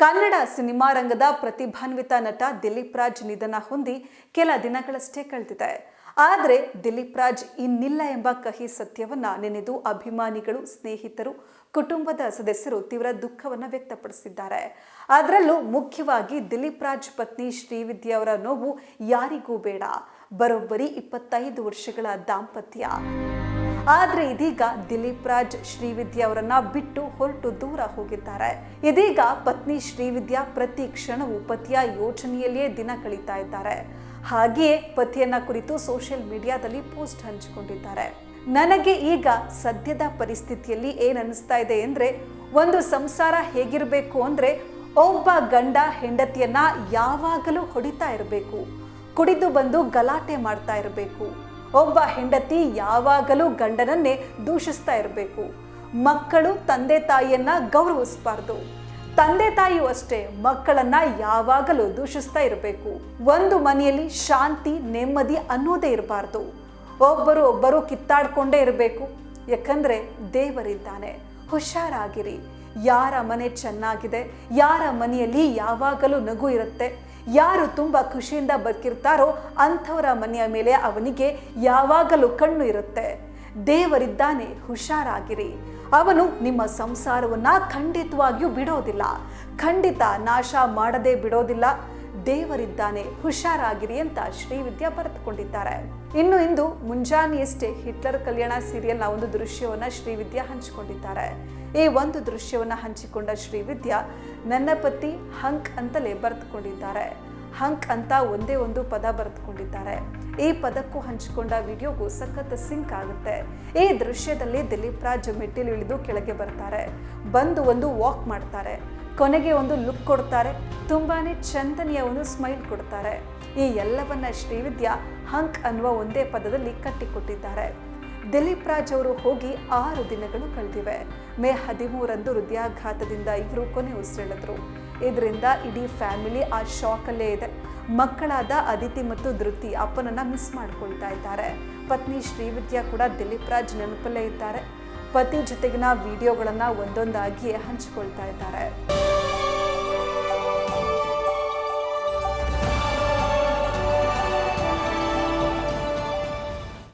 Kannada cinema ರಂಗದ ಪ್ರತಿಭಾನ್ವಿತ ನಟ ದಿಲೀಪ್ ರಾಜ್ ನಿಧನ ಹೊಂದಿ ಕೆಲ ದಿನಗಳಷ್ಟೇ ಕಳೆದಿದೆ. ಆದರೆ ದಿಲೀಪ್ ರಾಜ್ ಇನ್ನಿಲ್ಲ ಎಂಬ ಕಹಿ ಸತ್ಯವನ್ನ ನೆನೆದು ಅಭಿಮಾನಿಗಳು, ಸ್ನೇಹಿತರು, ಕುಟುಂಬದ ಸದಸ್ಯರು ತೀವ್ರ ದುಃಖವನ್ನು ವ್ಯಕ್ತಪಡಿಸಿದ್ದಾರೆ. ಅದರಲ್ಲೂ ಮುಖ್ಯವಾಗಿ ದಿಲೀಪ್ ರಾಜ್ ಪತ್ನಿ ಶ್ರೀವಿದ್ಯಾ ಅವರ ನೋವು ಯಾರಿಗೂ ಬೇಡ. ಬರೋಬ್ಬರಿ 25 ವರ್ಷಗಳ ದಾಂಪತ್ಯ. ಆದ್ರೆ ಇದೀಗ ದಿಲೀಪ್ ರಾಜ್ ಶ್ರೀವಿದ್ಯಾ ಅವರನ್ನ ಬಿಟ್ಟು ಹೊರಟು ದೂರ ಹೋಗಿದ್ದಾರೆ. ಇದೀಗ ಪತ್ನಿ ಶ್ರೀವಿದ್ಯಾ ಪ್ರತಿ ಕ್ಷಣವೂ ಪತಿಯ ಯೋಚನೆಯಲ್ಲಿಯೇ ದಿನ ಕಳೀತಾ ಇದ್ದಾರೆ. ಹಾಗೆಯೇ ಪತಿಯನ್ನ ಕುರಿತು ಸೋಷಿಯಲ್ ಮೀಡಿಯಾದಲ್ಲಿ ಪೋಸ್ಟ್ ಹಂಚಿಕೊಂಡಿದ್ದಾರೆ. ನನಗೆ ಈಗ ಸದ್ಯದ ಪರಿಸ್ಥಿತಿಯಲ್ಲಿ ಏನನ್ನಿಸ್ತಾ ಇದೆ ಅಂದ್ರೆ, ಒಂದು ಸಂಸಾರ ಹೇಗಿರಬೇಕು ಅಂದ್ರೆ ಒಬ್ಬ ಗಂಡ ಹೆಂಡತಿಯನ್ನ ಯಾವಾಗಲೂ ಹೊಡಿತಾ ಇರಬೇಕು, ಕುಡಿದು ಬಂದು ಗಲಾಟೆ ಮಾಡ್ತಾ ಇರಬೇಕು. ಒಬ್ಬ ಹೆಂಡತಿ ಯಾವಾಗಲೂ ಗಂಡನನ್ನೇ ದೂಷಿಸ್ತಾ ಇರಬೇಕು. ಮಕ್ಕಳು ತಂದೆ ತಾಯಿಯನ್ನ ಗೌರವಿಸಬಾರ್ದು. ತಂದೆ ತಾಯಿಯೂ ಅಷ್ಟೇ ಮಕ್ಕಳನ್ನ ಯಾವಾಗಲೂ ದೂಷಿಸ್ತಾ ಇರಬೇಕು. ಒಂದು ಮನೆಯಲ್ಲಿ ಶಾಂತಿ ನೆಮ್ಮದಿ ಅನ್ನೋದೇ ಇರಬಾರ್ದು. ಒಬ್ಬರು ಕಿತ್ತಾಡ್ಕೊಂಡೇ ಇರಬೇಕು. ಯಾಕಂದ್ರೆ ದೇವರಿದ್ದಾನೆ, ಹುಷಾರಾಗಿರಿ. ಯಾರ ಮನೆ ಚೆನ್ನಾಗಿದೆ, ಯಾರ ಮನೆಯಲ್ಲಿ ಯಾವಾಗಲೂ ನಗು ಇರುತ್ತೆ, ಯಾರು ತುಂಬ ಖುಷಿಯಿಂದ ಬದುಕಿರ್ತಾರೋ ಅಂಥವರ ಮನೆಯ ಮೇಲೆ ಅವನಿಗೆ ಯಾವಾಗಲೂ ಕಣ್ಣು ಇರುತ್ತೆ. ದೇವರಿದ್ದಾನೆ, ಹುಷಾರಾಗಿರಿ. ಅವನು ನಿಮ್ಮ ಸಂಸಾರವನ್ನ ಖಂಡಿತವಾಗಿಯೂ ಬಿಡೋದಿಲ್ಲ, ಖಂಡಿತ ನಾಶ ಮಾಡದೆ ಬಿಡೋದಿಲ್ಲ. ದೇವರಿದ್ದಾನೆ, ಹುಷಾರಾಗಿರಿ ಅಂತ ಶ್ರೀವಿದ್ಯಾ ಬರೆದುಕೊಂಡಿದ್ದಾರೆ. ಇಂದು ಮುಂಜಾನೆಯಷ್ಟೇ ಹಿಟ್ಲರ್ ಕಲ್ಯಾಣ ಸೀರಿಯಲ್ನ ಒಂದು ದೃಶ್ಯವನ್ನ ಶ್ರೀವಿದ್ಯಾ ಹಂಚಿಕೊಂಡಿದ್ದಾರೆ. ಈ ಒಂದು ದೃಶ್ಯವನ್ನ ಹಂಚಿಕೊಂಡ ಶ್ರೀವಿದ್ಯಾ, ನನ್ನ ಪತಿ ಹಂಕ್ ಅಂತಲೇ ಬರೆದುಕೊಂಡಿದ್ದಾರೆ. ಹಂಕ್ ಅಂತ ಒಂದೇ ಒಂದು ಪದ ಬರೆದುಕೊಂಡಿದ್ದಾರೆ. ಈ ಪದಕ್ಕೂ ಹಂಚಿಕೊಂಡ ವಿಡಿಯೋಗೂ ಸಖತ್ ಸಿಂಕ್ ಆಗುತ್ತೆ. ಈ ದೃಶ್ಯದಲ್ಲಿ ದಿಲೀಪ್ ರಾಜ್ ಮೆಟ್ಟಿಲು ಇಳಿದು ಕೆಳಗೆ ಬರ್ತಾರೆ, ಬಂದು ಒಂದು ವಾಕ್ ಮಾಡ್ತಾರೆ, ಕೊನೆಗೆ ಒಂದು ಲುಕ್ ಕೊಡ್ತಾರೆ, ತುಂಬಾನೇ ಚಂದನೆಯ ಒಂದು ಸ್ಮೈಲ್ ಕೊಡ್ತಾರೆ. ಈ ಎಲ್ಲವನ್ನ ಶ್ರೀವಿದ್ಯಾ ಹಂಕ್ ಅನ್ನುವ ಒಂದೇ ಪದದಲ್ಲಿ ಕಟ್ಟಿಕೊಟ್ಟಿದ್ದಾರೆ. ದಿಲೀಪ್ ರಾಜ್ ಅವರು ಹೋಗಿ 6 ದಿನಗಳು ಕಳೆದಿವೆ. ಮೇ 13ರಂದು ಹೃದಯಾಘಾತದಿಂದ ಇವರು ಕೊನೆ ಉಸಿರೆಳೆದ್ರು. ಇದರಿಂದ ಇಡೀ ಫ್ಯಾಮಿಲಿ ಆ ಶಾಕಲ್ಲೇ ಇದೆ. ಮಕ್ಕಳಾದ ಅದಿತಿ ಮತ್ತು ಧೃತಿ ಅಪ್ಪನನ್ನ ಮಿಸ್ ಮಾಡ್ಕೊಳ್ತಾ ಇದ್ದಾರೆ. ಪತ್ನಿ ಶ್ರೀವಿದ್ಯಾ ಕೂಡ ದಿಲೀಪ್ ರಾಜ್ ನೆನಪಲ್ಲೇ ಇದ್ದಾರೆ. ಪತಿ ಜೊತೆಗಿನ ವಿಡಿಯೋಗಳನ್ನ ಒಂದೊಂದಾಗಿ ಹಂಚಿಕೊಳ್ತಾ ಇದ್ದಾರೆ.